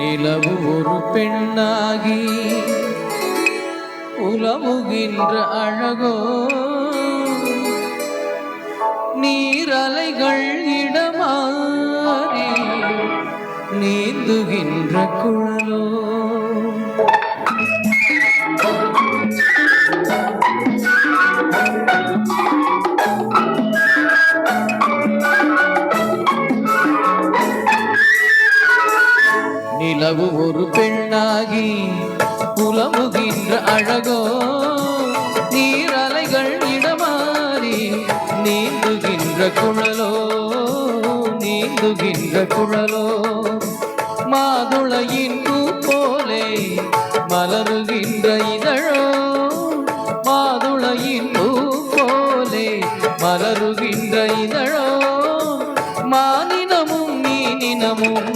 நிலவு ஒரு பெண்ணாகி உலவுகின்ற அழகோ, நீரலைகள் இடமாறி நீந்துகின்ற குழலோ. நிலவு ஒரு பெண்ணாகி உலவுகின்ற அழகோ, நீரலைகள் இடமாறி நீந்துகின்ற குழலோ, நீந்துகின்ற குழலோ. மாதுளையின் பூ போலே மலருகின்ற இதழோ, மாதுளையின் பூ போலே மலருகின்ற இதழோ. மானினமும் மீனினமும்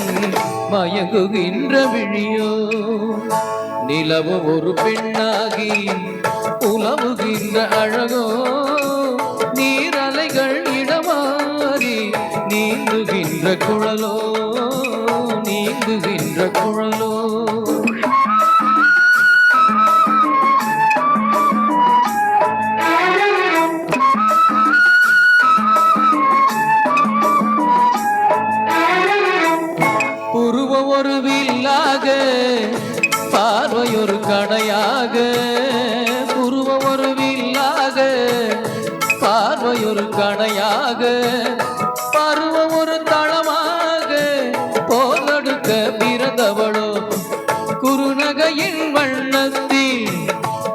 மயங்குகின்ற விழியோ. நிலவு ஒரு பெண்ணாகி உலவுகின்ற அழகோ, நீரலைகள் இடமாறி நீந்துகின்ற குழலோ, நீந்துகின்ற குழலோ. புருவ ஒரு வில்லாக, பார்வையொரு கடையாக. புருவ ஒரு வில்லாக, பார்வையொரு கடையாக. பருவ ஒரு தளமாக போதடுக்க பிறந்தவளோ. குறுநகையின் வண்ணத்தில்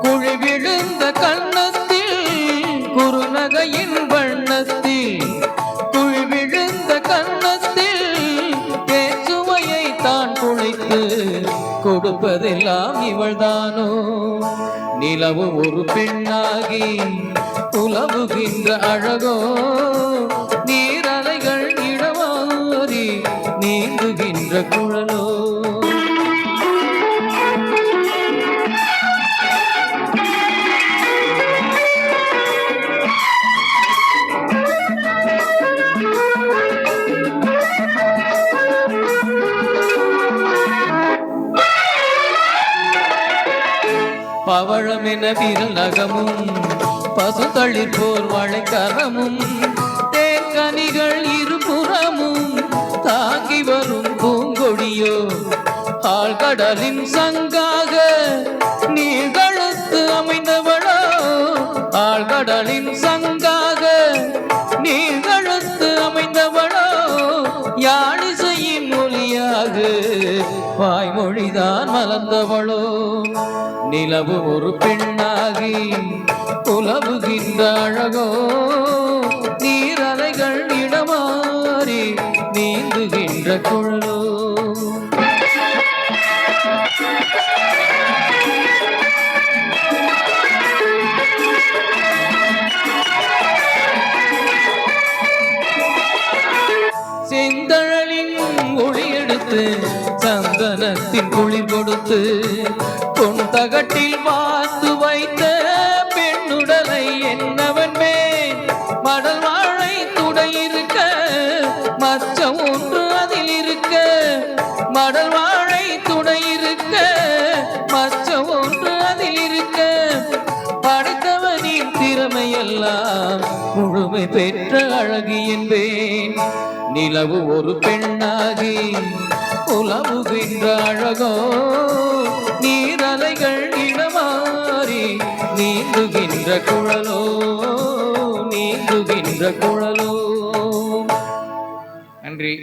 குழி விழுந்த கண்ணத்தில், குறுநகையின் வண்ணத்தில் குழி விழுந்த கண்ணத்தில் பேச்சுவையை தான் குழைத்து கொடுப்பதெல்லாம் இவள்தானோ. நிலவு ஒரு பெண்ணாகி உலவுகின்ற அழகோ, நீரலைகள் இடமாறி நீந்துகின்ற குழலோ. பவழம் என விரல் நகமும், பசுத்தளிர் போர் வளைக்கரமும், தேக்கனிகள் இருபுறமும் தாங்கி வரும் பூங்கொடியோ. ஆழ்கடலின் சங்காக நீர்கழுத்து அமைந்தவளோ, ஆழ்கடலின் சங்காக நீர்கழுத்து அமைந்தவளோ. யாழிசையின் மொழியாக வாய்மொழிதான் மலர்ந்தவளோ. நிலவு ஒரு பெண்ணாகி உலவுகின்ற அழகோ, நீரலைகள் இடமாறி நீந்துகின்ற குழலோ. செந்தழலின் ஒளி எடுத்து சந்தனத்தின் குளிர் கொடுத்து, பொன் தகட்டில் பார்த்து வைத்த பெண்ணுடலை என்னவன் மேல் மடல் வாழை துடை இருக்க, மச்சம் ஒன்று அதில் இருக்க. மடல் வாழை துடை இருக்க, மச்சம் ஒன்று அதில் இருக்க. படைத்தவனின் திறமையெல்லாம் முழுமை பெற்ற அழகி என்பேன். நிலவு ஒரு பெண்ணாகி உலவுகின்ற அழகோ, நீரலைகள் இடமாறி நீந்துகின்ற குழலோ, நீந்துகின்ற குழலோ. நன்றி.